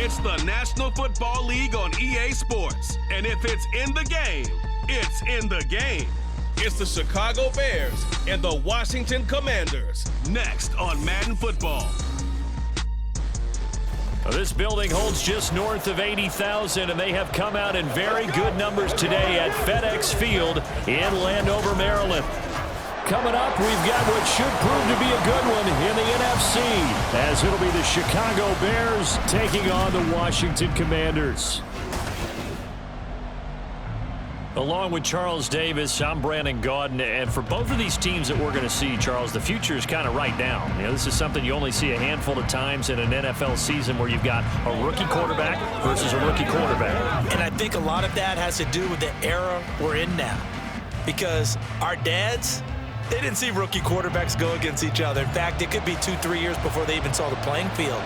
It's the National Football League on EA Sports. And if it's in the game, it's in the game. It's the Chicago Bears and the Washington Commanders. Next on Madden Football. This building holds just north of 80,000, and they have come out in very good numbers today at FedEx Field in Landover, Maryland. Coming up, we've got what should prove to be a good one in the NFC, as it'll be the Chicago Bears taking on the Washington Commanders. Along with Charles Davis, I'm Brandon Gaudin, and for both of these teams that we're going to see, Charles, the future is kind of right now. You know, this is something you only see a handful of times in an NFL season where you've got a rookie quarterback versus a rookie quarterback. And I think a lot of that has to do with the era we're in now, because our dads, they didn't see rookie quarterbacks go against each other. In fact, it could be 2-3 years before they even saw the playing field.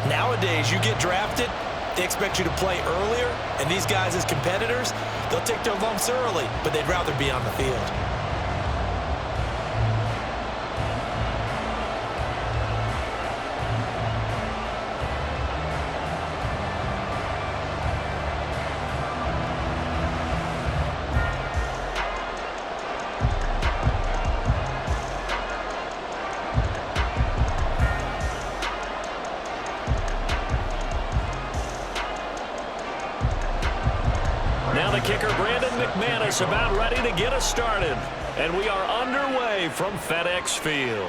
Nowadays, you get drafted, they expect you to play earlier, and these guys as competitors, they'll take their lumps early, but they'd rather be on the field. About ready to get us started, and we are underway from FedEx Field,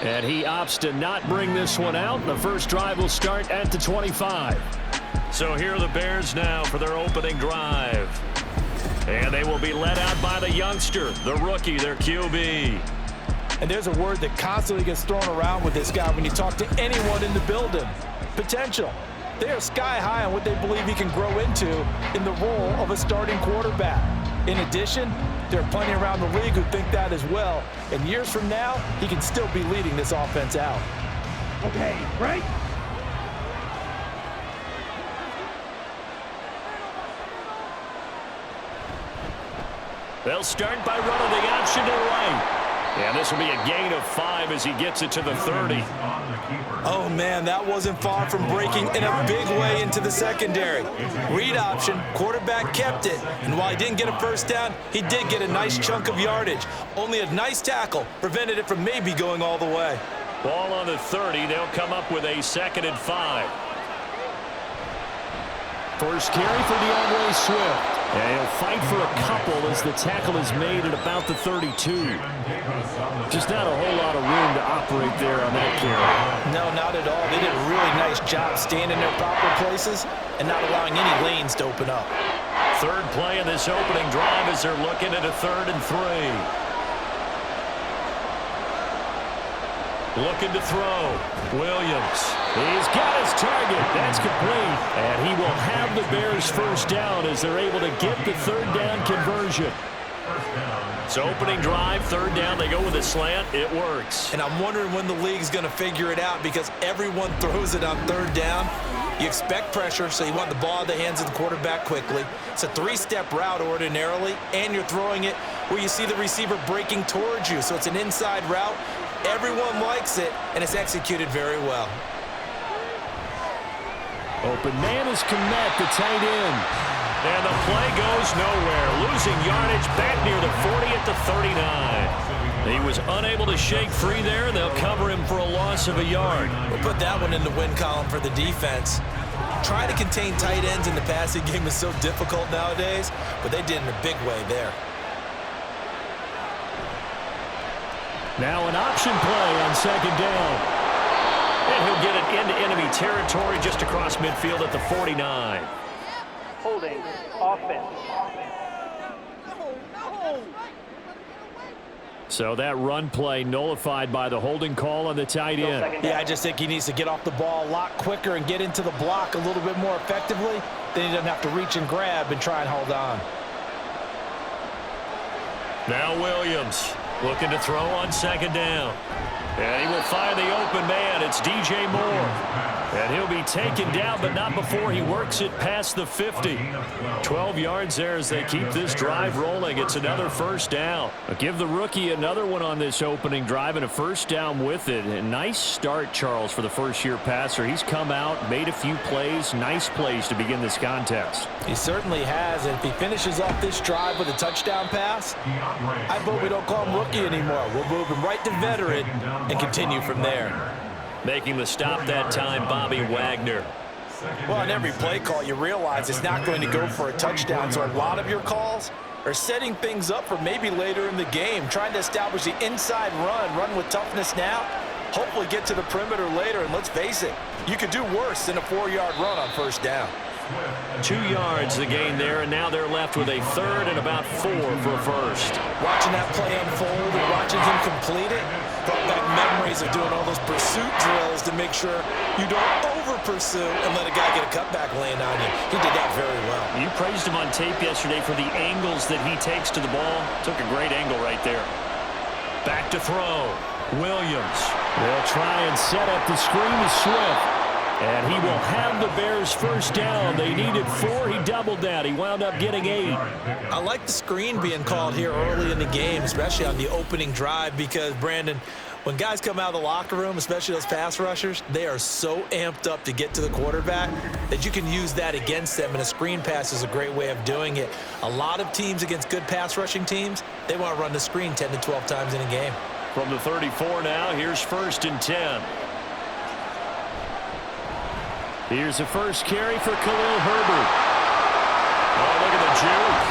and he opts to not bring this one out. The first drive will start at the 25. So here are the Bears now for their opening drive, and they will be led out by the youngster, the rookie, their QB. And there's a word that constantly gets thrown around with this guy when you talk to anyone in the building: potential. They are sky high on what they believe he can grow into in the role of a starting quarterback. In addition, there are plenty around the league who think that as well. And years from now, he can still be leading this offense out. Okay, right? They'll start by running the option to the right. And this will be a gain of 5 as he gets it to the 30. Oh, man, that wasn't far from breaking in a big way into the secondary. Read option, quarterback kept it. And while he didn't get a first down, he did get a nice chunk of yardage. Only a nice tackle prevented it from maybe going all the way. Ball on the 30. They'll come up with a 2nd and 5. First carry for DeAndre Swift. And he'll fight for a couple as the tackle is made at about the 32. Just not a whole lot of room to operate there on that carry. No, not at all. They did a really nice job staying in their proper places and not allowing any lanes to open up. Third play in this opening drive as they're looking at a 3rd and 3. Looking to throw. Williams. He's got his target. That's complete. And he will have the Bears first down as they're able to get the 3rd down conversion. So opening drive, 3rd down, they go with a slant. It works. And I'm wondering when the league's going to figure it out, because everyone throws it on 3rd down. You expect pressure, so you want the ball in the hands of the quarterback quickly. It's a 3-step route ordinarily, and you're throwing it where you see the receiver breaking towards you. So it's an inside route. Everyone likes it, and it's executed very well. Open man is Komet, the tight end. And the play goes nowhere. Losing yardage back near the 40 at the 39. He was unable to shake free there. They'll cover him for a loss of a yard. We'll put that one in the win column for the defense. Trying to contain tight ends in the passing game is so difficult nowadays, but they did in a big way there. Now an option play on 2nd down. And he'll get it into enemy territory just across midfield at the 49. Holding offense. So that run play nullified by the holding call on the tight end. Yeah, I just think he needs to get off the ball a lot quicker and get into the block a little bit more effectively. Then he doesn't have to reach and grab and try and hold on. Now Williams looking to throw on 2nd down. And he will find the open man. It's DJ Moore. And he'll be taken down, but not before he works it past the 50. 12 yards there as they keep this drive rolling. It's another first down. Give the rookie another one on this opening drive and a first down with it. A nice start, Charles, for the first-year passer. He's come out, made a few plays, nice plays to begin this contest. He certainly has, and if he finishes off this drive with a touchdown pass, I vote we don't call him rookie anymore. We'll move him right to veteran and continue from there. Making the stop that time, Bobby Wagner. Well, on every play call, you realize it's not going to go for a touchdown, so a lot of your calls are setting things up for maybe later in the game, trying to establish the inside run with toughness now, hopefully get to the perimeter later, and let's face it, you could do worse than a 4-yard run on first down. 2 yards the gain there, and now they're left with a third and about 4 for a first. Watching that play unfold and watching him complete it brought back memories of doing all those pursuit drills to make sure you don't over-pursue and let a guy get a cutback laying on you. He did that very well. You praised him on tape yesterday for the angles that he takes to the ball. Took a great angle right there. Back to throw. Williams. They'll try and set up the screen to Swift. And he will have the Bears first down. They needed 4. He doubled that. He wound up getting 8. I like the screen being called here early in the game, especially on the opening drive, because, Brandon, when guys come out of the locker room, especially those pass rushers, they are so amped up to get to the quarterback that you can use that against them, and a screen pass is a great way of doing it. A lot of teams against good pass rushing teams, they want to run the screen 10 to 12 times in a game. From the 34 now, here's 1st and 10. Here's the first carry for Khalil Herbert. Oh, look at the juke.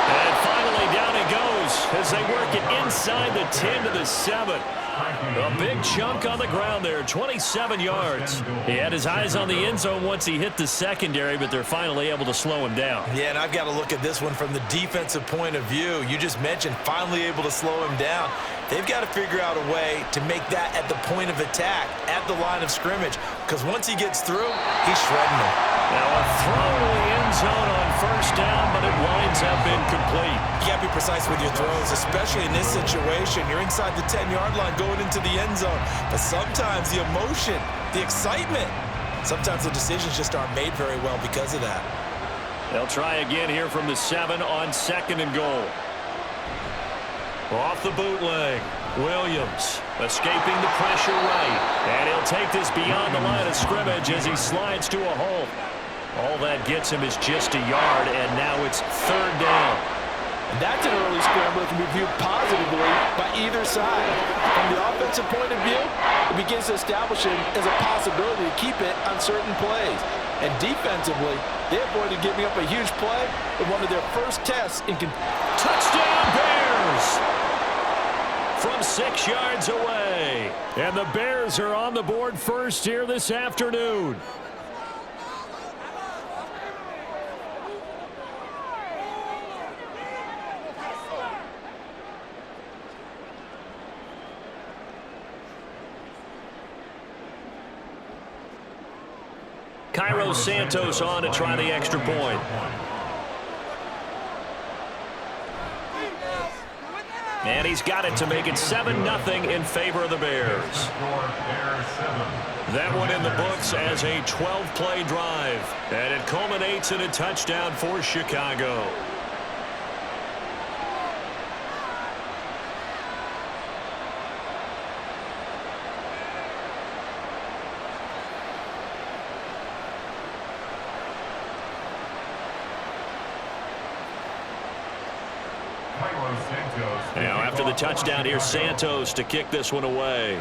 And finally down he goes as they work it inside the 10 to the 7. A big chunk on the ground there, 27 yards. He had his eyes on the end zone once he hit the secondary, but they're finally able to slow him down. Yeah, and I've got to look at this one from the defensive point of view. You just mentioned finally able to slow him down. They've got to figure out a way to make that at the point of attack, at the line of scrimmage, because once he gets through, he's shredding them. Now a throw to the end zone on first down, but it winds up incomplete. You got to be precise with your throws, especially in this situation. You're inside the 10-yard line going into the end zone, but sometimes the emotion, the excitement, sometimes the decisions just aren't made very well because of that. They'll try again here from the 7 on 2nd and goal. Off the bootleg, Williams escaping the pressure right, and he'll take this beyond the line of scrimmage as he slides to a halt. All that gets him is just a yard, and now it's 3rd down. And that's an early scramble that can be viewed positively by either side. From the offensive point of view, it begins to establish it as a possibility to keep it on certain plays. And defensively, they avoided giving up a huge play in one of their first tests in touchdown Bears! From 6 yards away. And the Bears are on the board first here this afternoon. Cairo Santos on to try the extra point. And he's got it to make it 7-0 in favor of the Bears. That one in the books as a 12-play drive. And it culminates in a touchdown for Chicago. Now after the touchdown, here's Santos to kick this one away.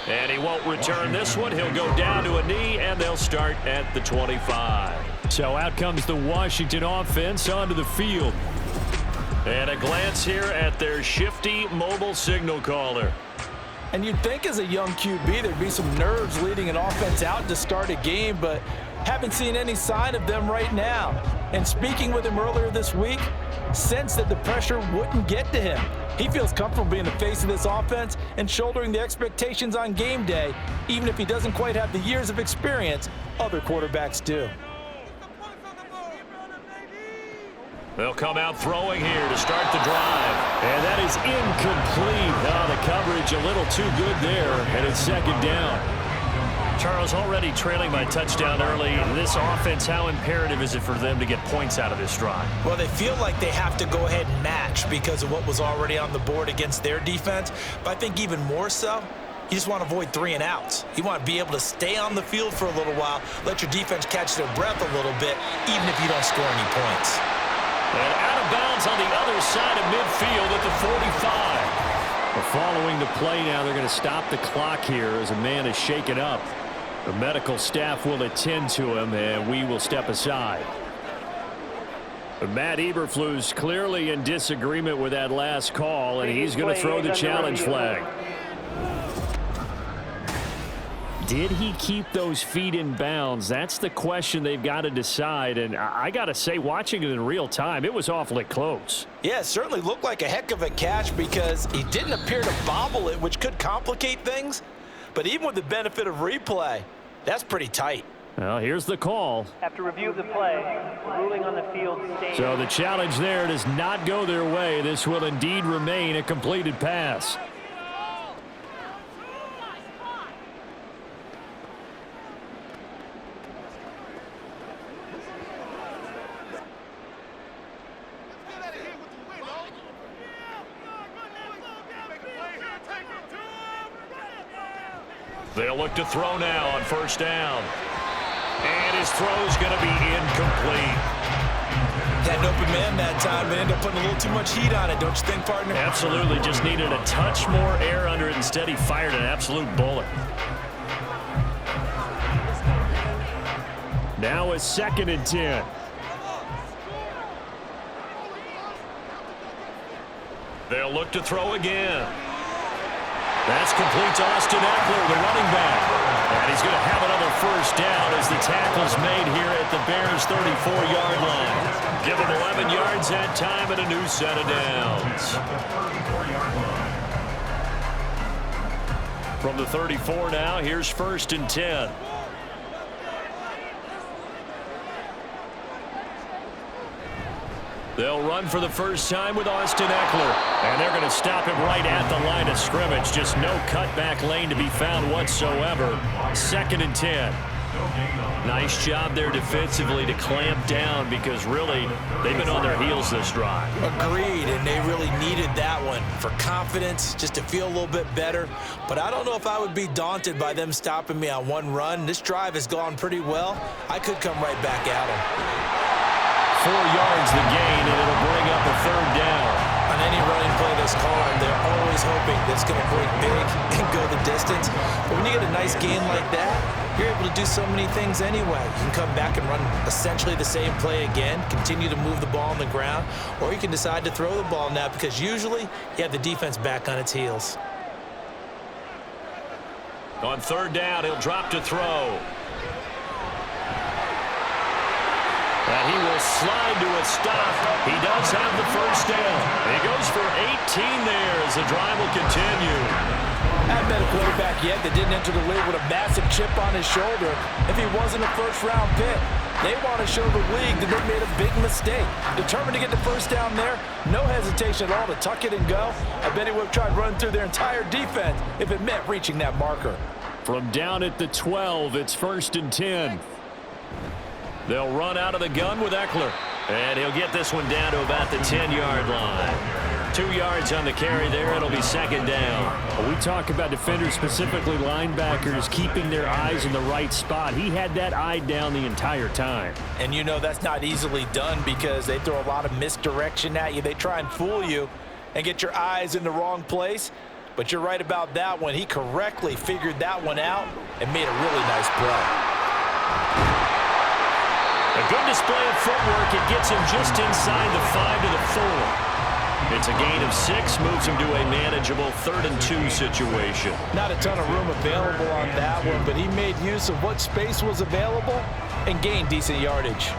And he won't return this one. He'll go down to a knee, and they'll start at the 25. So out comes the Washington offense onto the field. And a glance here at their shifty mobile signal caller. And you'd think as a young QB there'd be some nerves leading an offense out to start a game, but haven't seen any sign of them right now. And speaking with him earlier this week, sensed that the pressure wouldn't get to him. He feels comfortable being the face of this offense and shouldering the expectations on game day, even if he doesn't quite have the years of experience other quarterbacks do. They'll come out throwing here to start the drive. And that is incomplete. Oh, the coverage a little too good there, and it's second down. Charles, already trailing by touchdown early. This offense, how imperative is it for them to get points out of this drive? Well, they feel like they have to go ahead and match because of what was already on the board against their defense. But I think even more so, you just want to avoid 3 and outs. You want to be able to stay on the field for a little while, let your defense catch their breath a little bit, even if you don't score any points. And out of bounds on the other side of midfield at the 45. Well, following the play now, they're going to stop the clock here as a man is shaken up. The medical staff will attend to him, and we will step aside. But Matt Eberflus clearly in disagreement with that last call, and he's going to throw the challenge flag. Did he keep those feet in bounds? That's the question they've got to decide. And I got to say, watching it in real time, it was awfully close. Yeah, it certainly looked like a heck of a catch because he didn't appear to bobble it, which could complicate things. But even with the benefit of replay, that's pretty tight. Well, here's the call. After review of the play, ruling on the field stays. So the challenge there does not go their way. This will indeed remain a completed pass. They'll look to throw now on first down. And his throw's going to be incomplete. Had an open man that time, but ended up putting a little too much heat on it, don't you think, partner? Absolutely. Just needed a touch more air under it. Instead, he fired an absolute bullet. Now a 2nd and 10. They'll look to throw again. That's complete to Austin Eckler, the running back. And he's going to have another first down as the tackle's made here at the Bears' 34-yard line. Give him 11 yards that time and a new set of downs. From the 34 now, here's 1st and 10. They'll run for the first time with Austin Eckler. And they're going to stop him right at the line of scrimmage. Just no cutback lane to be found whatsoever. 2nd and 10. Nice job there defensively to clamp down because really they've been on their heels this drive. Agreed, and they really needed that one for confidence, just to feel a little bit better. But I don't know if I would be daunted by them stopping me on one run. This drive has gone pretty well. I could come right back at them. 4 yards the gain, and it'll bring up a 3rd down. On any running play that's called, they're always hoping that's going to break big and go the distance. But when you get a nice gain like that, you're able to do so many things anyway. You can come back and run essentially the same play again, continue to move the ball on the ground, or you can decide to throw the ball now because usually you have the defense back on its heels. On 3rd down, he'll drop to throw. And he will slide to a stop. He does have the first down. He goes for 18 there as the drive will continue. Haven't met a quarterback yet that didn't enter the league with a massive chip on his shoulder if he wasn't a first-round pick. They want to show the league that they made a big mistake. Determined to get the first down there, no hesitation at all to tuck it and go. I bet he would have tried running through their entire defense if it meant reaching that marker. From down at the 12, it's 1st and 10. They'll run out of the gun with Eckler. And he'll get this one down to about the 10-yard line. 2 yards on the carry there. It'll be 2nd down. We talk about defenders, specifically linebackers, keeping their eyes in the right spot. He had that eye down the entire time. And you know that's not easily done because they throw a lot of misdirection at you. They try and fool you and get your eyes in the wrong place. But you're right about that one. He correctly figured that one out and made a really nice play. A good display of footwork. It gets him just inside the 5 to the 4. It's a gain of 6, moves him to a manageable 3rd and 2 situation. Not a ton of room available on that one, but he made use of what space was available and gained decent yardage.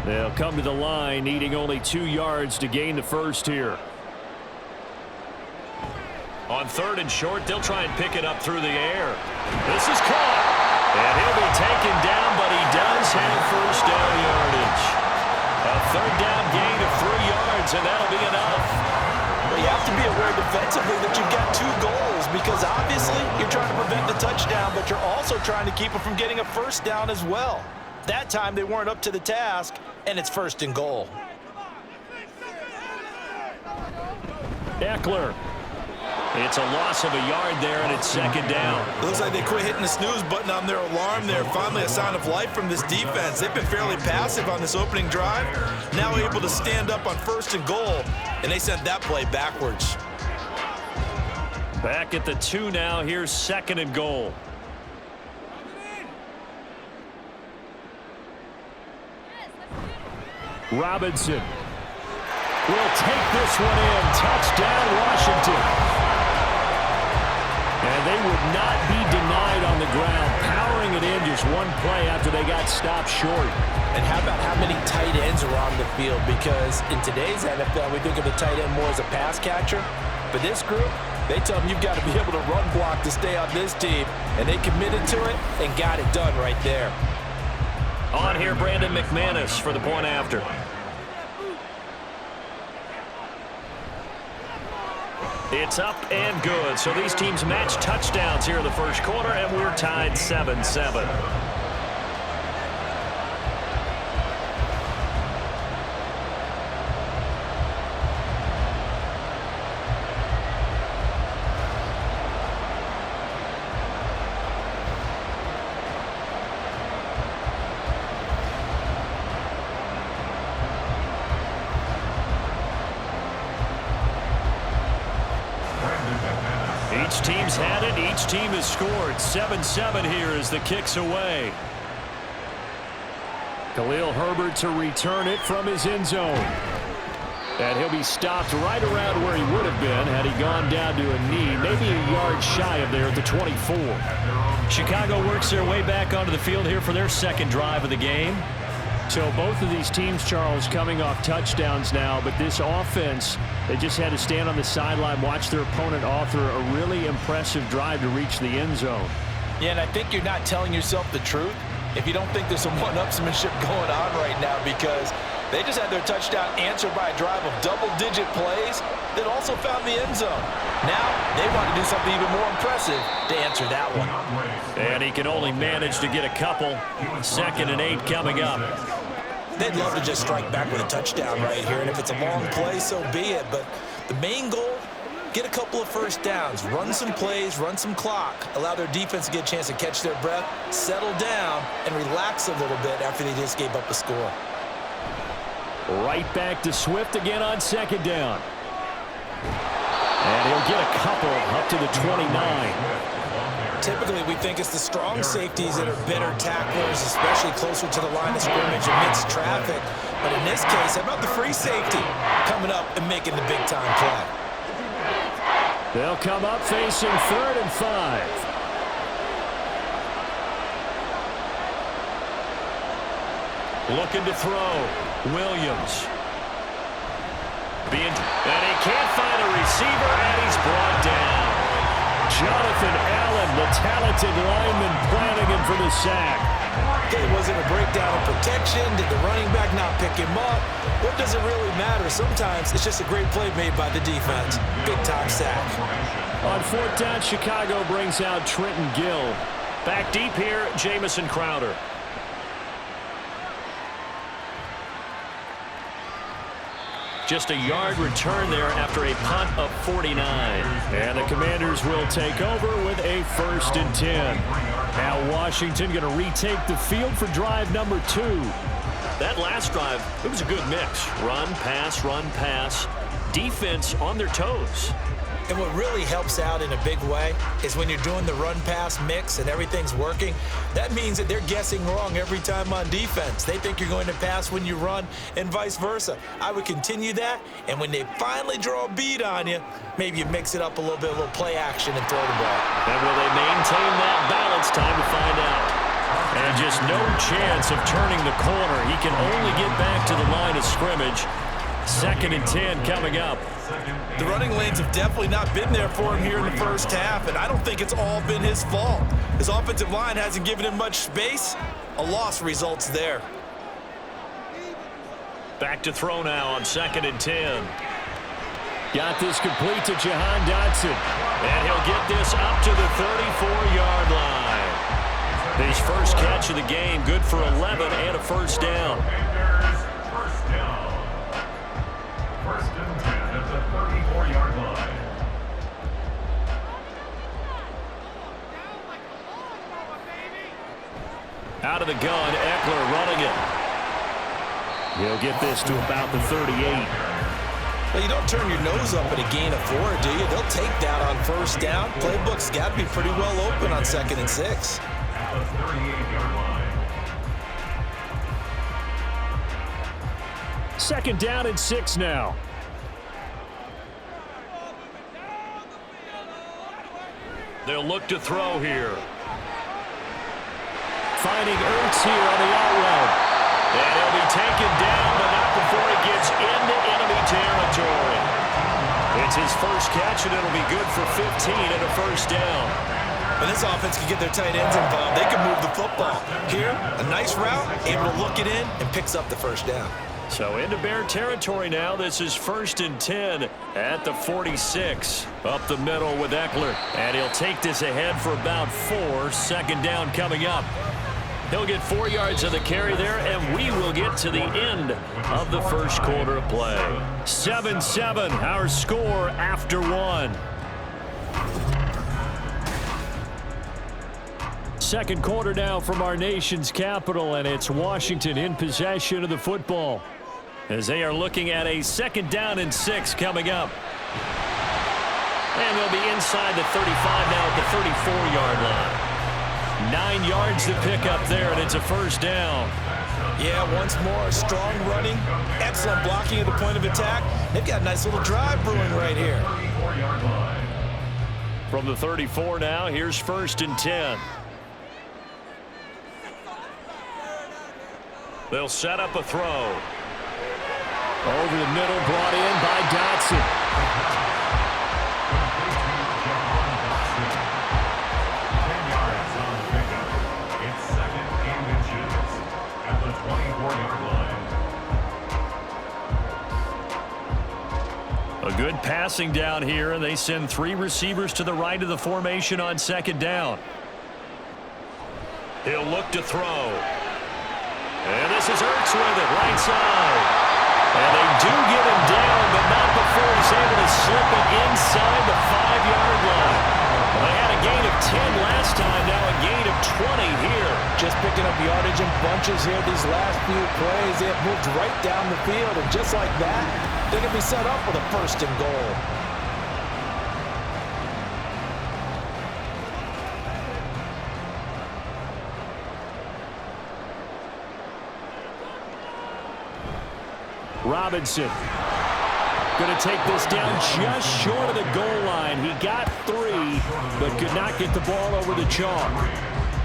They'll come to the line, needing only 2 yards to gain the first here. On 3rd and short, they'll try and pick it up through the air. This is caught. And he'll be taken down, but he does have first down yardage. A 3rd down gain of 3 yards, and that'll be enough. But you have to be aware defensively that you've got 2 goals because obviously you're trying to prevent the touchdown, but you're also trying to keep them from getting a first down as well. That time they weren't up to the task, and it's 1st and goal. Eckler. It's a loss of a yard there, and it's 2nd down. It looks like they quit hitting the snooze button on their alarm there. Finally a sign of life from this defense. They've been fairly passive on this opening drive. Now able to stand up on 1st and goal, and they sent that play backwards. Back at the 2 now. Here's 2nd and goal. Robinson will take this one in. Touchdown, Washington. And they would not be denied on the ground, powering it in just one play after they got stopped short. And how about how many tight ends are on the field? Because in today's NFL, we think of the tight end more as a pass catcher. But this group, they tell them you've got to be able to run block to stay on this team. And they committed to it and got it done right there. On here, Brandon McManus for the point after. It's up and good. So these teams match touchdowns here in the 1st quarter, and we're tied 7-7. Each team's had it. Each team has scored. 7-7 here as the kick's away. Khalil Herbert to return it from his end zone. And he'll be stopped right around where he would have been had he gone down to a knee, maybe a yard shy of there at the 24. Chicago works their way back onto the field here for their 2nd drive of the game. So both of these teams, Charles, coming off touchdowns now, but this offense, they just had to stand on the sideline, watch their opponent author a really impressive drive to reach the end zone. Yeah, and I think you're not telling yourself the truth if you don't think there's some one-upsmanship going on right now, because they just had their touchdown answered by a drive of double-digit plays that also found the end zone. Now they want to do something even more impressive to answer that one. And he can only manage to get a couple. 2nd and 8 coming up. They'd love to just strike back with a touchdown right here, and if it's a long play, so be it. But the main goal, get a couple of first downs, run some plays, run some clock, allow their defense to get a chance to catch their breath, settle down, and relax a little bit after they just gave up a score. Right back to Swift again on 2nd down. And he'll get a couple up to the 29. Typically, we think it's the strong safeties that are better tacklers, especially closer to the line of scrimmage amidst traffic. But in this case, how about the free safety coming up and making the big-time play? They'll come up facing 3rd and 5. Looking to throw. Williams. And he can't find a receiver, and he's brought down. Jonathan Allen, the talented lineman, planning him for the sack. Okay, was it a breakdown of protection? Did the running back not pick him up? What does it really matter? Sometimes it's just a great play made by the defense. Big-time sack. On 4th down, Chicago brings out Trenton Gill. Back deep here, Jamison Crowder. Just a yard return there after a punt of 49. And the Commanders will take over with a 1st and 10. Now Washington going to retake the field for drive number 2. That last drive, it was a good mix. Run, pass, defense on their toes. And what really helps out in a big way is when you're doing the run-pass mix and everything's working, that means that they're guessing wrong every time on defense. They think you're going to pass when you run and vice versa. I would continue that, and when they finally draw a beat on you, maybe you mix it up a little bit, a little play action and throw the ball. And will they maintain that balance? Time to find out. And just no chance of turning the corner. He can only get back to the line of scrimmage. 2nd and 10 coming up. The running lanes have definitely not been there for him here in the first half, and I don't think it's all been his fault. His offensive line hasn't given him much space. A loss results there. Back to throw now on 2nd and 10. Got this complete to Jahan Dotson. And he'll get this up to the 34-yard line. His first catch of the game, good for 11 and a first down. First down. First and 10 at the 34-yard line. Out of the gun, Eckler running it. He'll get this to about the 38. Well, you don't turn your nose up at a gain of 4, do you? They'll take that on first down. Playbook's got to be pretty well open on 2nd and 6. At the 38-yard line. Second down and 6 now. They'll look to throw here. Finding Ertz here on the out route. And he'll be taken down, but not before he gets into enemy territory. It's his first catch, and it'll be good for 15 and a first down. When this offense can get their tight ends involved, they can move the football. Here, a nice route, able to look it in, and picks up the first down. So into Bear territory now. This is 1st and 10 at the 46. Up the middle with Eckler. And he'll take this ahead for about 4. Second down coming up. He'll get 4 yards of the carry there, and we will get to the end of the first quarter of play. 7-7, our score after 1. Second quarter now from our nation's capital, and it's Washington in possession of the football as they are looking at a 2nd down and 6 coming up. And they'll be inside the 35 now at the 34-yard line. 9 yards to pick up there, and it's a first down. Yeah, once more, strong running, excellent blocking at the point of attack. They've got a nice little drive brewing right here. From the 34 now, here's 1st and 10. They'll set up a throw. Over the middle, brought in by Dotson. A good passing down here, and they send 3 receivers to the right of the formation on 2nd down. He'll look to throw. And this is Ertz with it, right side. And they do get him down, but not before he's able to slip it inside the 5-yard line. Well, they had a gain of 10 last time, now a gain of 20 here. Just picking up yardage in bunches here these last few plays. They have moved right down the field, and just like that, they're going to be set up with a 1st and goal. Robinson going to take this down just short of the goal line. He got 3, but could not get the ball over the chalk.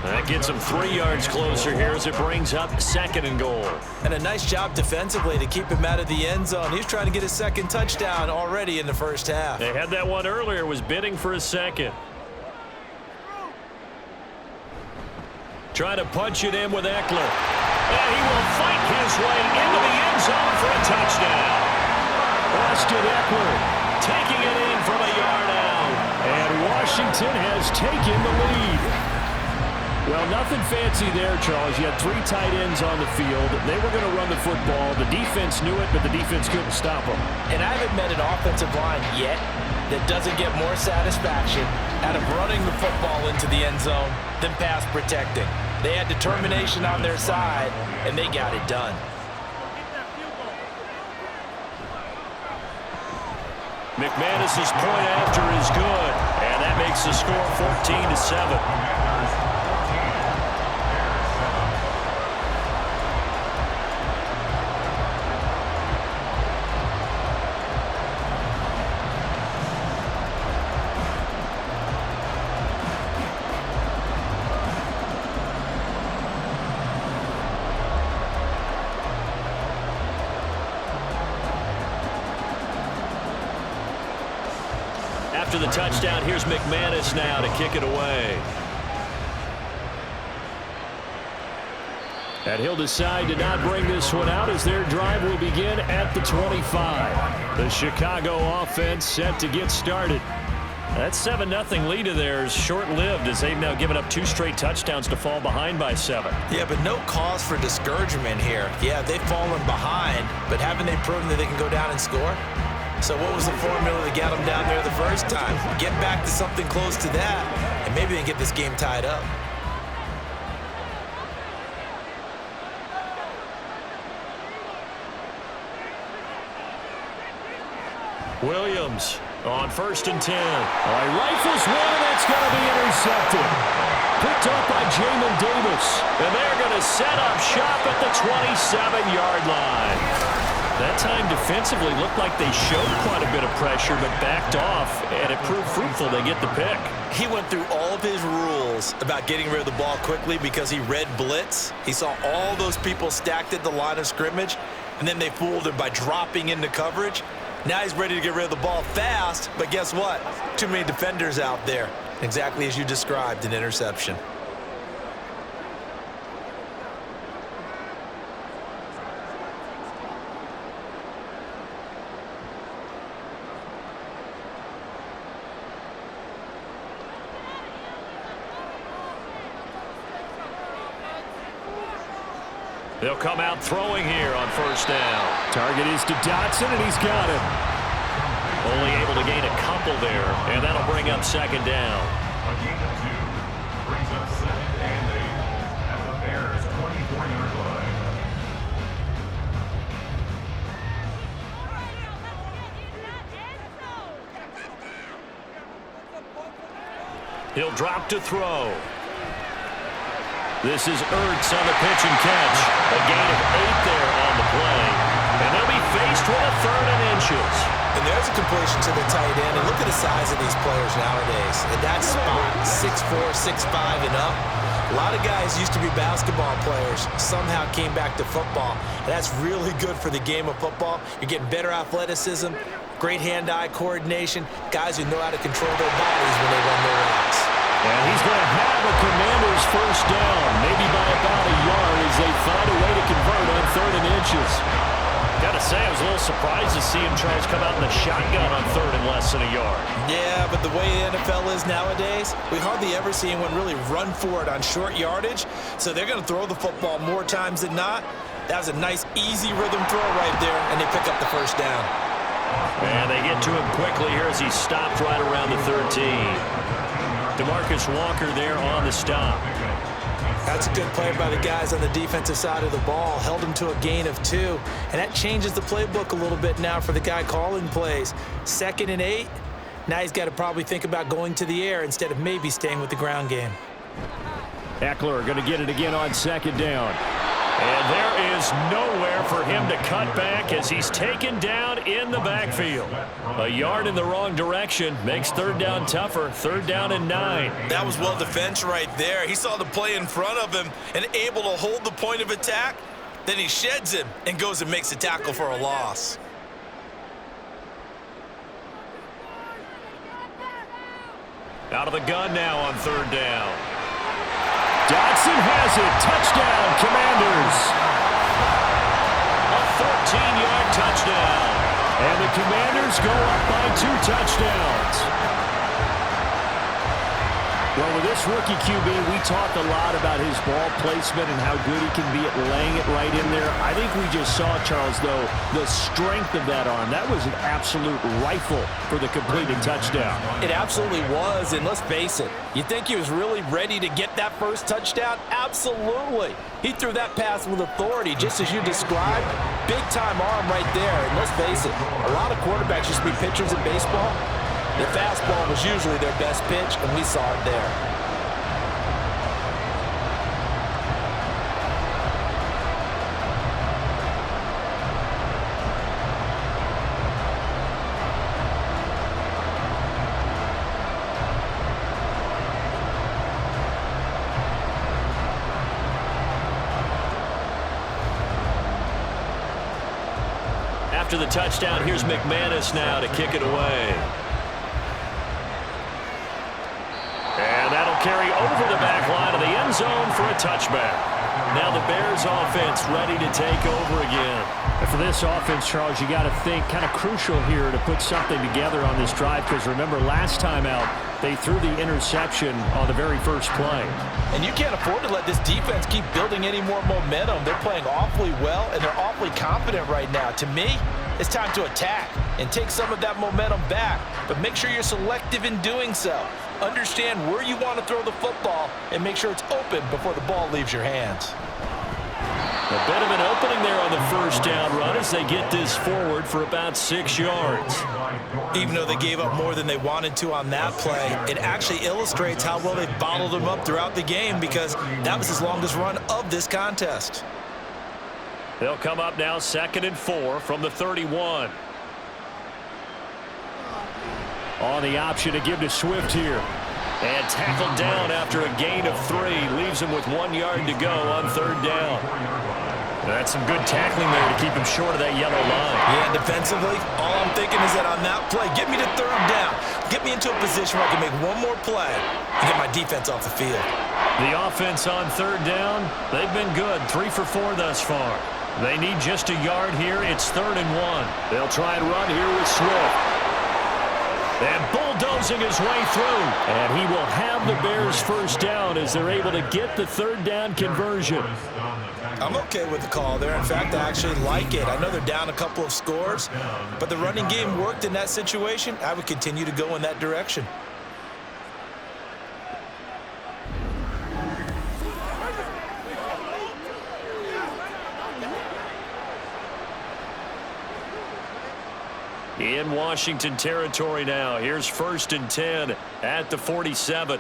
That gets him 3 yards closer here as it brings up 2nd and goal. And a nice job defensively to keep him out of the end zone. He's trying to get his 2nd touchdown already in the first half. They had that one earlier, was bidding for a 2nd. Trying to punch it in with Eckler. And he will fight his way into the end zone for a touchdown. Austin Eckler taking it in from a yard out. And Washington has taken the lead. Well, nothing fancy there, Charles. You had 3 tight ends on the field. They were going to run the football. The defense knew it, but the defense couldn't stop them. And I haven't met an offensive line yet that doesn't get more satisfaction out of running the football into the end zone than pass protecting. They had determination on their side, and they got it done. McManus's point after is good, and that makes the score 14-7. After the touchdown, here's McManus now to kick it away. And he'll decide to not bring this one out as their drive will begin at the 25. The Chicago offense set to get started. That 7-0 lead of theirs short-lived as they've now given up 2 straight touchdowns to fall behind by 7. Yeah, but no cause for discouragement here. Yeah, they've fallen behind, but haven't they proven that they can go down and score? So what was the formula to get them down there the first time? Get back to something close to that, and maybe they can get this game tied up. Williams on 1st and 10. Rifles one, and that's going to be intercepted. Picked up by Jamin Davis. And they're going to set up shop at the 27-yard line. That time defensively looked like they showed quite a bit of pressure but backed off, and it proved fruitful. They get the pick. He went through all of his rules about getting rid of the ball quickly because he read blitz. He saw all those people stacked at the line of scrimmage, and then they fooled him by dropping into coverage. Now he's ready to get rid of the ball fast, but guess what? Too many defenders out there. Exactly as you described, an interception. They'll come out throwing here on 1st down. Target is to Dotson, and he's got him. Only able to gain a couple there, and that'll bring up 2nd down. A gain of 2 brings up 2nd and 8 at the Bears' 24-yard line. He'll drop to throw. This is Ertz on the pitch and catch. A gain of 8 there on the play. And they'll be faced with a 3rd and inches. And there's a completion to the tight end. And look at the size of these players nowadays. At that spot, 6'4", 6'5", and up. A lot of guys used to be basketball players, somehow came back to football. And that's really good for the game of football. You're getting better athleticism, great hand-eye coordination, guys who know how to control their bodies when they run their routes. And he's going to have a Commanders 1st down, maybe by about a yard as they find a way to convert on 3rd and inches. Got to say, I was a little surprised to see him, Charles, come out in the shotgun on 3rd and less than a yard. Yeah, but the way the NFL is nowadays, we hardly ever see anyone really run for it on short yardage. So they're going to throw the football more times than not. That was a nice, easy rhythm throw right there, and they pick up the 1st down. And they get to him quickly here as he stopped right around the 13. DeMarcus Walker there on the stop. That's a good play by the guys on the defensive side of the ball. Held him to a gain of 2. And that changes the playbook a little bit now for the guy calling plays. 2nd and 8. Now he's got to probably think about going to the air instead of maybe staying with the ground game. Eckler going to get it again on 2nd down. And there is nowhere for him to cut back as he's taken down in the backfield. A yard in the wrong direction makes 3rd down tougher. 3rd down and 9. That was well defense right there. He saw the play in front of him and able to hold the point of attack. Then he sheds him and goes and makes a tackle for a loss. Out of the gun now on 3rd down. Dotson has it. Touchdown, Commanders. A 14-yard touchdown. And the Commanders go up by 2 touchdowns. Well, with this rookie QB, we talked a lot about his ball placement and how good he can be at laying it right in there. I think we just saw, Charles, though, the strength of that arm. That was an absolute rifle for the completed touchdown. It absolutely was, and let's face it, you think he was really ready to get that first touchdown? Absolutely. He threw that pass with authority, just as you described. Big-time arm right there, and let's face it, a lot of quarterbacks used to be pitchers in baseball. The fastball was usually their best pitch, and we saw it there. After the touchdown, here's McManus now to kick it away. And that'll He'll carry over the back line of the end zone for a touchback. Now the Bears offense ready to take over again. And for this offense, Charles, you got to think kind of crucial here to put something together on this drive, because remember last time out they threw the interception on the very first play. And you can't afford to let this defense keep building any more momentum. They're playing awfully well, and they're awfully confident right now. To me, it's time to attack and take some of that momentum back, but make sure you're selective in doing so. Understand where you want to throw the football and make sure it's open before the ball leaves your hands. A bit of an opening there on the first down run as they get this forward for about 6 yards. Even though they gave up more than they wanted to on that play, it actually illustrates how well they bottled them up throughout the game, because that was his longest run of this contest. They'll come up now 2nd and 4 from the 31. On the option to give to Swift here. And tackled down after a gain of 3. Leaves him with 1 yard to go on 3rd down. That's some good tackling there to keep him short of that yellow line. Yeah, defensively, all I'm thinking is that on that play, get me to 3rd down. Get me into a position where I can make one more play and get my defense off the field. The offense on 3rd down, they've been good. 3 for 4 thus far. They need just a yard here. It's 3rd and 1. They'll try and run here with Swift. And bulldozing his way through. And he will have the Bears first down as they're able to get the 3rd down conversion. I'm okay with the call there. In fact, I actually like it. I know they're down a couple of scores, but the running game worked in that situation. I would continue to go in that direction. In Washington territory now. Here's 1st and 10 at the 47.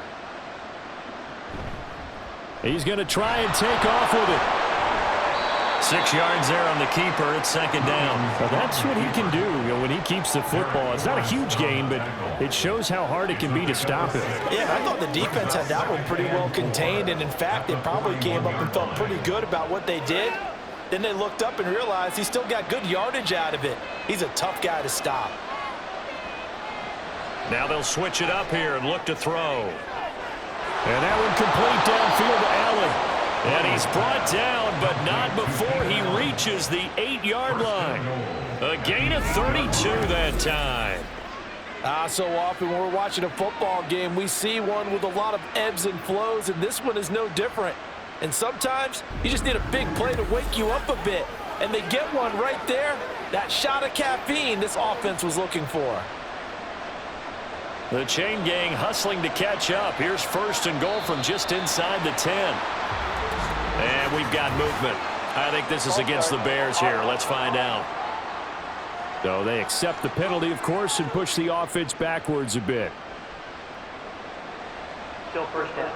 He's going to try and take off with it. 6 yards there on the keeper. It's 2nd down. Well, that's what he can do, when he keeps the football. It's not a huge gain, but it shows how hard it can be to stop him. Yeah, I thought the defense had that one pretty well contained, and in fact, they probably came up and felt pretty good about what they did. Then they looked up and realized he still got good yardage out of it. He's a tough guy to stop. Now they'll switch it up here and look to throw. And that one complete downfield to Allen. And he's brought down, but not before he reaches the 8-yard line. A gain of 32 that time. So often when we're watching a football game, we see one with a lot of ebbs and flows, and this one is no different. And sometimes you just need a big play to wake you up a bit. And they get one right there. That shot of caffeine this offense was looking for. The chain gang hustling to catch up. Here's 1st and goal from just inside the 10. And we've got movement. I think this is against the Bears here. Let's find out. So they accept the penalty, of course, and push the offense backwards a bit. Still 1st down.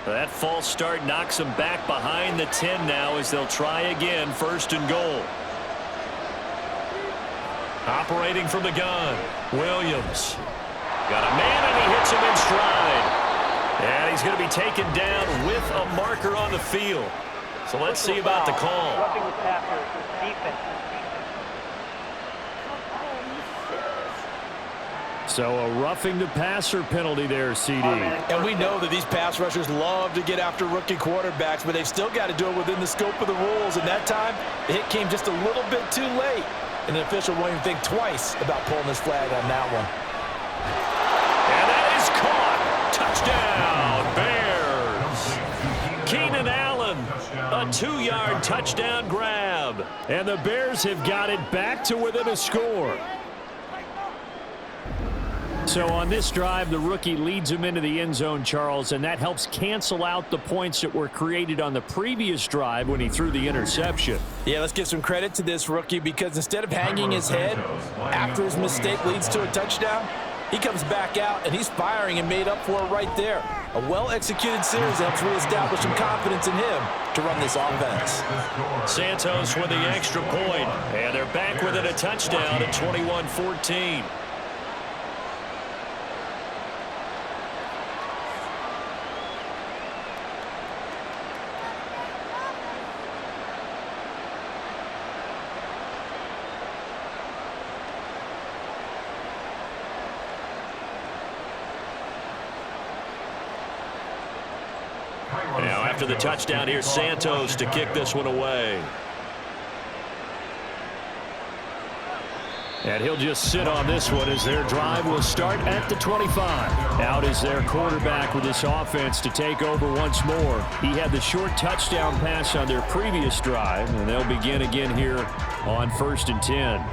That false start knocks them back behind the 10 now as they'll try again. 1st and goal. Operating from the gun, Williams. Got a man, and he hits him in stride. And he's going to be taken down with a marker on the field. So let's see about the call. Roughing the passer, defense. So a roughing the passer penalty there, CD. And we know that these pass rushers love to get after rookie quarterbacks, but they've still got to do it within the scope of the rules. And that time, the hit came just a little bit too late. And the official won't even think twice about pulling this flag on that one. And that is caught. Touchdown, Bears. Keenan Allen, a 2-yard touchdown grab. And the Bears have got it back to within a score. So on this drive, the rookie leads him into the end zone, Charles, and that helps cancel out the points that were created on the previous drive when he threw the interception. Yeah, let's give some credit to this rookie, because instead of hanging his head after his mistake leads to a touchdown, he comes back out and he's firing and made up for it right there. A well-executed series helps reestablish some confidence in him to run this offense. Santos with the extra point, and they're back within a touchdown at 21-14. Now after the touchdown, here's Santos to kick this one away. And he'll just sit on this one as their drive will start at the 25. Out is their quarterback with this offense to take over once more. He had the short touchdown pass on their previous drive, and they'll begin again here on 1st and 10.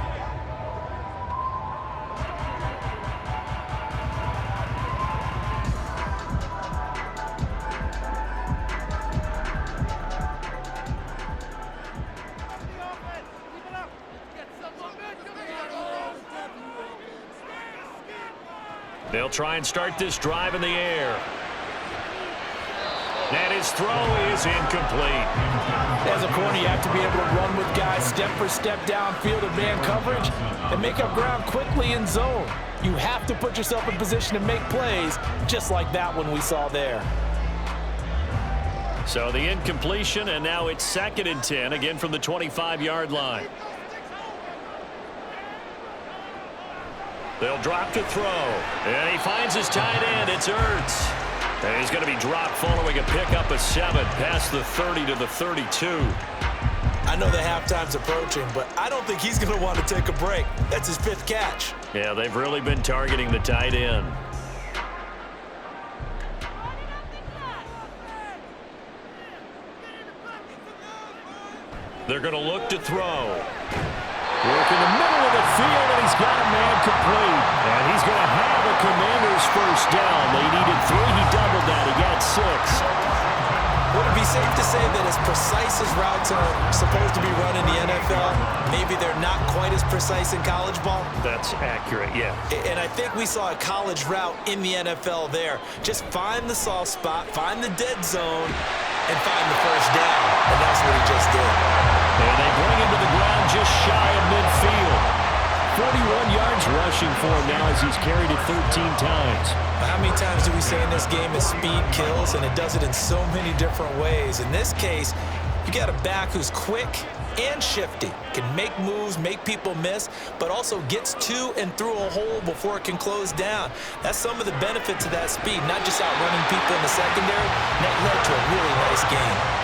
They'll try and start this drive in the air. And his throw is incomplete. As a corner, you have to be able to run with guys step for step downfield in man coverage and make up ground quickly in zone. You have to put yourself in position to make plays, just like that one we saw there. So the incompletion, and now it's 2nd and 10, again from the 25-yard line. They'll drop to throw. And he finds his tight end. It's Ertz. And he's going to be dropped following a pickup of 7 past the 30 to the 32. I know the halftime's approaching, but I don't think he's going to want to take a break. That's his 5th catch. Yeah, they've really been targeting the tight end. They're going to look to throw. Work in the middle of the field, and he's got a man complete. And he's going to have a Commanders first down. They needed 3. He doubled that. He got 6. Would it be safe to say that as precise as routes are supposed to be run in the NFL, maybe they're not quite as precise in college ball? That's accurate, yeah. And I think we saw a college route in the NFL there. Just find the soft spot, find the dead zone, and find the first down. And that's what he just did. And they bring him to the ground just shy of midfield. 41 yards rushing for him now as he's carried it 13 times. How many times do we say in this game is speed kills, and it does it in so many different ways. In this case, you got a back who's quick and shifty, can make moves, make people miss, but also gets to and through a hole before it can close down. That's some of the benefits of that speed, not just outrunning people in the secondary. That led to a really nice game.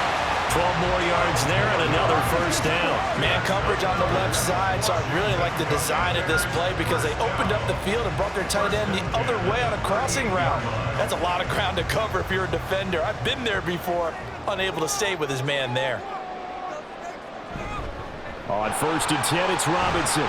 12 more yards there and another first down. Man coverage on the left side, so I really like the design of this play because they opened up the field and brought their tight end the other way on a crossing route. That's a lot of ground to cover if you're a defender. I've been there before, unable to stay with his man there. On 1st and 10, it's Robinson.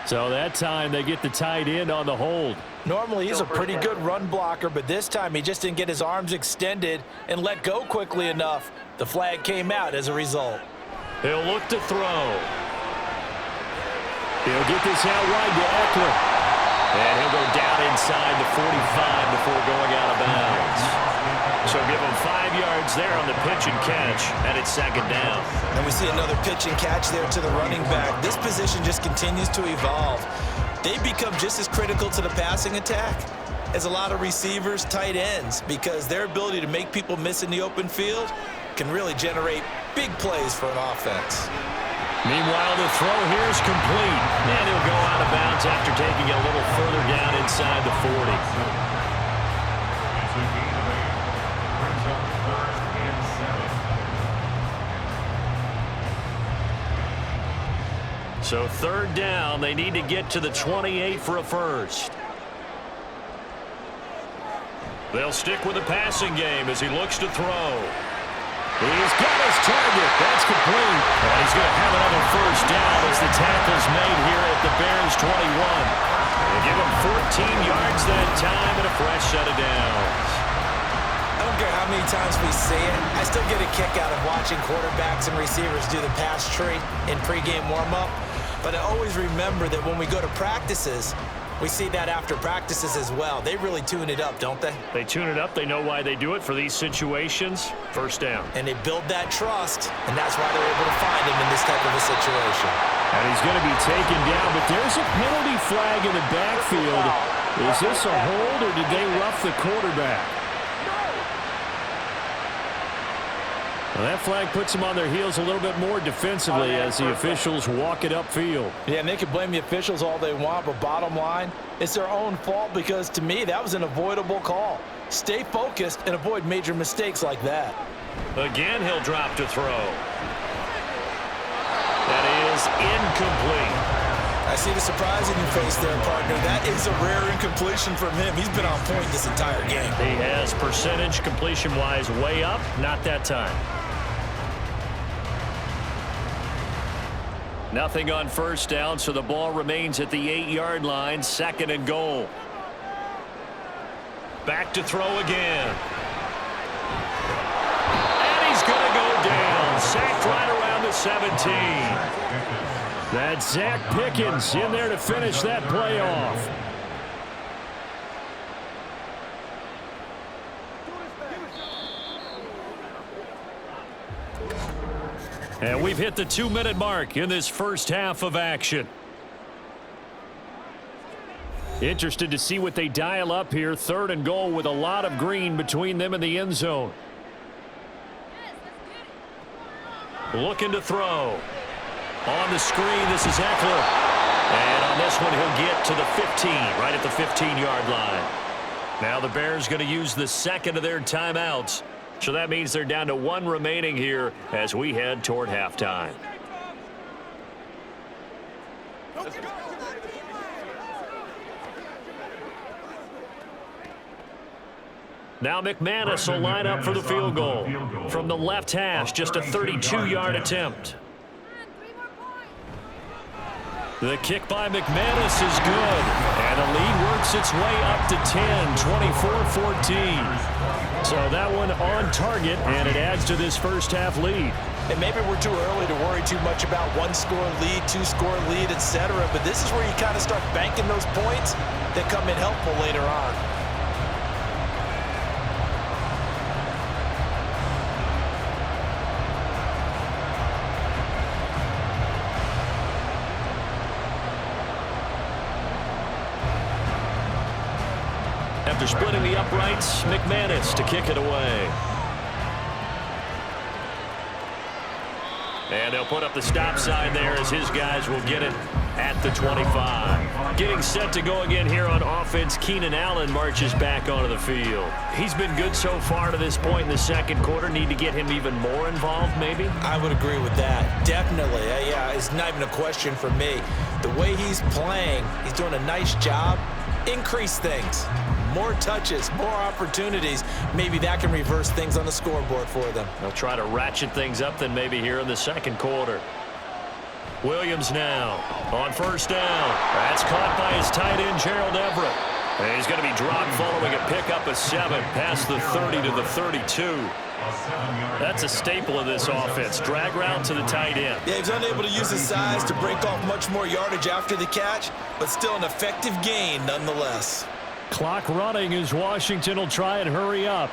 So that time they get the tight end on the hold. Normally he's a pretty good run blocker, but this time he just didn't get his arms extended and let go quickly enough. The flag came out as a result. He'll look to throw. He'll get this out wide to Eckler. And he'll go down inside the 45 before going out of bounds. So give him 5 yards there on the pitch and catch, and it's 2nd down. And we see another pitch and catch there to the running back. This position just continues to evolve. They become just as critical to the passing attack as a lot of receivers, tight ends, because their ability to make people miss in the open field can really generate big plays for an offense. Meanwhile, the throw here is complete, and he'll go out of bounds after taking it a little further down inside the 40. So 3rd down, they need to get to the 28 for a first. They'll stick with the passing game as he looks to throw. He's got his target. That's complete. And he's going to have another first down as the tackle's made here at the Bears 21. They give him 14 yards that time and a fresh set of downs. I don't care how many times we say it, I still get a kick out of watching quarterbacks and receivers do the pass tree in pregame warm-up. But I always remember that when we go to practices, we see that after practices as well. They really tune it up, don't they? They tune it up. They know why they do it for these situations. First down. And they build that trust, and that's why they're able to find him in this type of a situation. And he's going to be taken down, but there's a penalty flag in the backfield. Is this a hold, or did they rough the quarterback? Well, that flag puts them on their heels a little bit more defensively as the officials walk it upfield. Yeah, and they can blame the officials all they want, but bottom line, it's their own fault because, to me, that was an avoidable call. Stay focused and avoid major mistakes like that. Again, he'll drop to throw. That is incomplete. I see the surprise in your face there, partner. That is a rare incompletion from him. He's been on point this entire game. He has percentage completion-wise way up, not that time. Nothing on first down, so the ball remains at the 8-yard line, 2nd and goal. Back to throw again. And he's going to go down. Sacked right around the 17. That's Zach Pickens in there to finish that play off. And we've hit the 2-minute mark in this first half of action. Interested to see what they dial up here. 3rd and goal with a lot of green between them and the end zone. Looking to throw. On the screen, this is Eckler. And on this one, he'll get to the 15, right at the 15-yard line. Now the Bears going to use the 2nd of their timeouts. So that means they're down to 1 remaining here as we head toward halftime. Now McManus will line up for the field goal. From the left hash, just a 32-yard attempt. The kick by McManus is good. And the lead works its way up to 10, 24-14. So that one on target, and it adds to this first half lead. And maybe we're too early to worry too much about 1-score lead, 2-score lead, etc. But this is where you kind of start banking those points that come in helpful later on. After splitting the uprights, McManus to kick it away. And they'll put up the stop sign there as his guys will get it at the 25. Getting set to go again here on offense, Keenan Allen marches back onto the field. He's been good so far to this point in the second quarter. Need to get him even more involved, maybe? I would agree with that. Definitely. Yeah, it's not even a question for me. The way he's playing, he's doing a nice job. Increase things. More touches, more opportunities. Maybe that can reverse things on the scoreboard for them. They'll try to ratchet things up then maybe here in the second quarter. Williams now on first down. That's caught by his tight end, Gerald Everett. And he's going to be dropped following a pickup of 7 past the 30 to the 32. That's a staple of this offense. Drag route to the tight end. Yeah, he's unable to use his size to break off much more yardage after the catch, but still an effective gain nonetheless. Clock running as Washington will try and hurry up.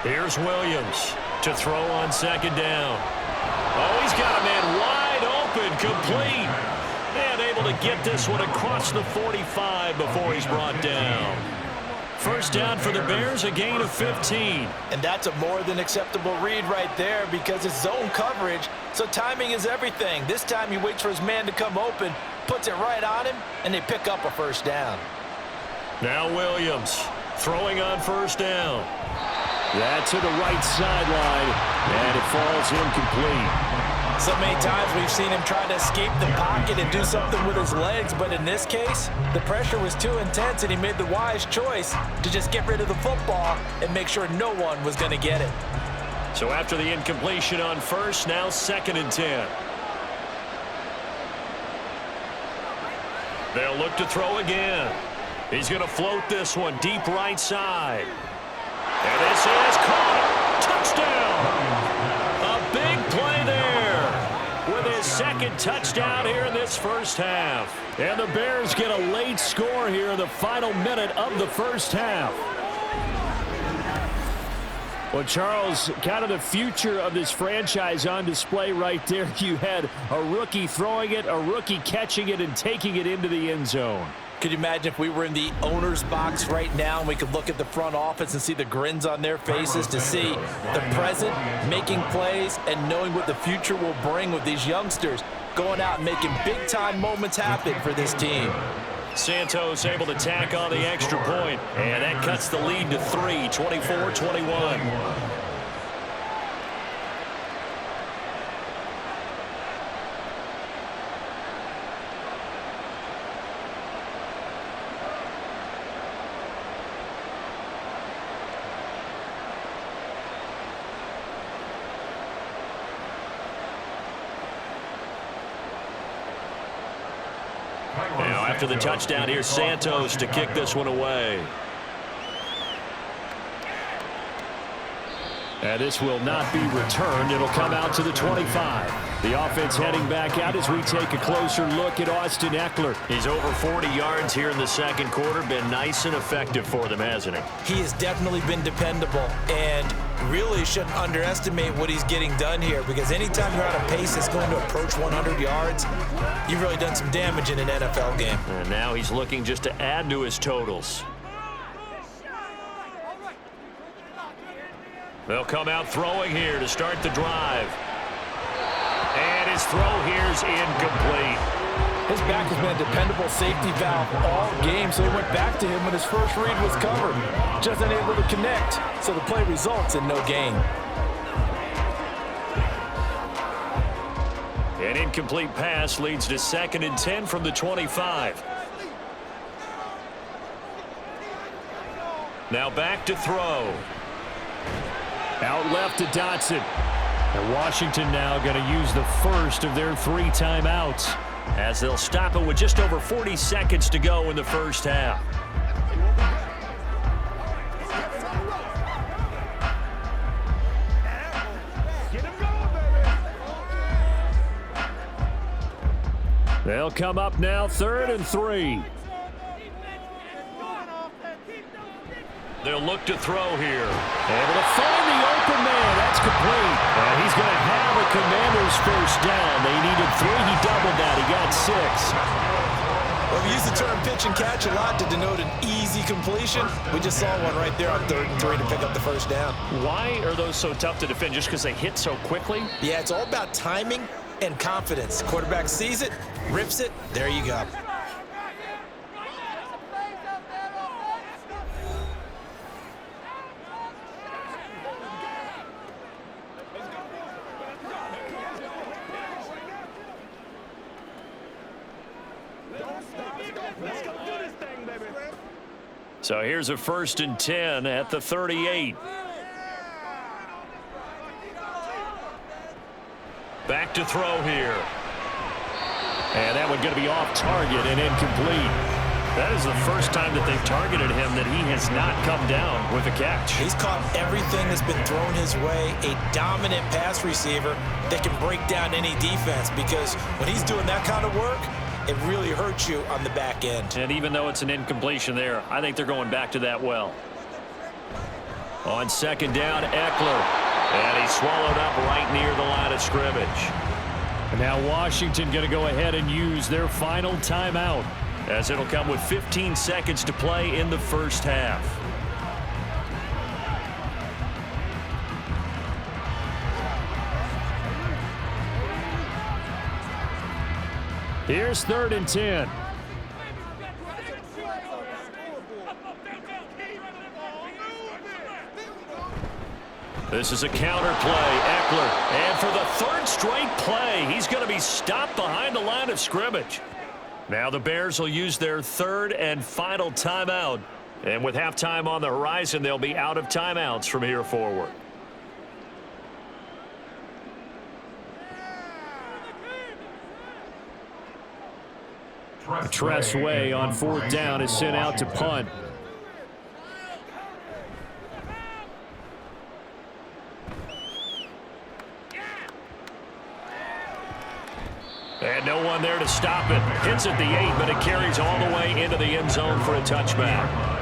Here's Williams to throw on second down. Oh, he's got a man wide open, complete. And able to get this one across the 45 before he's brought down. First down for the Bears, a gain of 15. And that's a more than acceptable read right there because it's zone coverage, so timing is everything. This time he waits for his man to come open, puts it right on him, and they pick up a first down. Now Williams throwing on first down. That's to the right sideline, and it falls incomplete. So many times we've seen him try to escape the pocket and do something with his legs, but in this case, the pressure was too intense and he made the wise choice to just get rid of the football and make sure no one was going to get it. So after the incompletion on first, now 2nd and 10. They'll look to throw again. He's going to float this one deep right side. And this is caught. Touchdown. A big play there. With his second touchdown here in this first half. And the Bears get a late score here in the final minute of the first half. Well, Charles, kind of the future of this franchise on display right there. You had a rookie throwing it, a rookie catching it, and taking it into the end zone. Could you imagine if we were in the owner's box right now and we could look at the front office and see the grins on their faces to see the present, making plays, and knowing what the future will bring with these youngsters going out and making big-time moments happen for this team. Santos able to tack on the extra point, and that cuts the lead to 3, 24-21. Now, after the touchdown, here's Santos to kick this one away. And this will not be returned. It'll come out to the 25. The offense heading back out as we take a closer look at Austin Ekeler. He's over 40 yards here in the second quarter. Been nice and effective for them, hasn't he? He has definitely been dependable, and really shouldn't underestimate what he's getting done here, because anytime you're on a pace that's going to approach 100 yards, you've really done some damage in an NFL game. And now he's looking just to add to his totals. They'll come out throwing here to start the drive. And his throw here's incomplete. His back has been a dependable safety valve all game, so he went back to him when his first read was covered. Just unable to connect, so the play results in no gain. An incomplete pass leads to 2nd and 10 from the 25. Now back to throw. Out left to Dotson. And Washington now going to use the first of their 3 timeouts, as they'll stop it with just over 40 seconds to go in the first half. They'll come up now 3rd and 3. They'll look to throw here. Able to find the open man. That's complete. And he's going to have a Commanders first down. They needed 3. He doubled that. He got 6. Well, we use the term pitch and catch a lot to denote an easy completion. We just saw one right there on 3rd and 3 to pick up the first down. Why are those so tough to defend? Just because they hit so quickly? Yeah, it's all about timing and confidence. Quarterback sees it, rips it, there you go. So here's a 1st and 10 at the 38. Back to throw here. And that one going to be off target and incomplete. That is the first time that they've targeted him that he has not come down with a catch. He's caught everything that's been thrown his way. A dominant pass receiver that can break down any defense, because when he's doing that kind of work, it really hurts you on the back end. And even though it's an incompletion there, I think they're going back to that well. On 2nd down, Ekeler. And he's swallowed up right near the line of scrimmage. And now Washington going to go ahead and use their final timeout, as it'll come with 15 seconds to play in the first half. Here's 3rd and 10. This is a counter play. Ekeler. And for the 3rd straight play, he's going to be stopped behind the line of scrimmage. Now the Bears will use their 3rd and final timeout. And with halftime on the horizon, they'll be out of timeouts from here forward. Tressway on 4th down is sent out to punt. And no one there to stop it. Hits at the 8, but it carries all the way into the end zone for a touchback.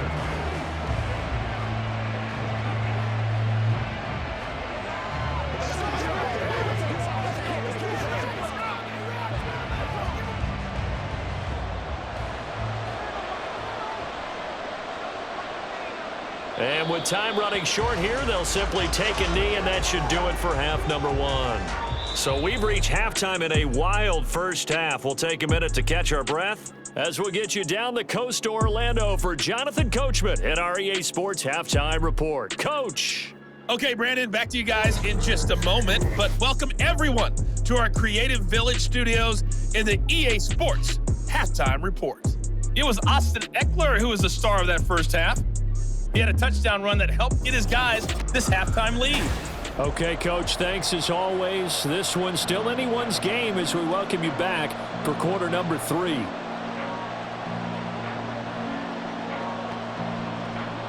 And with time running short here, they'll simply take a knee, and that should do it for half number one. So we've reached halftime in a wild first half. We'll take a minute to catch our breath as we'll get you down the coast to Orlando for Jonathan Coachman at our EA Sports Halftime Report. Coach. Okay, Brandon, back to you guys in just a moment, but welcome everyone to our Creative Village studios in the EA Sports Halftime Report. It was Austin Eckler who was the star of that first half. He had a touchdown run that helped get his guys this halftime lead. Okay, Coach, thanks as always. This one's still anyone's game as we welcome you back for quarter number 3.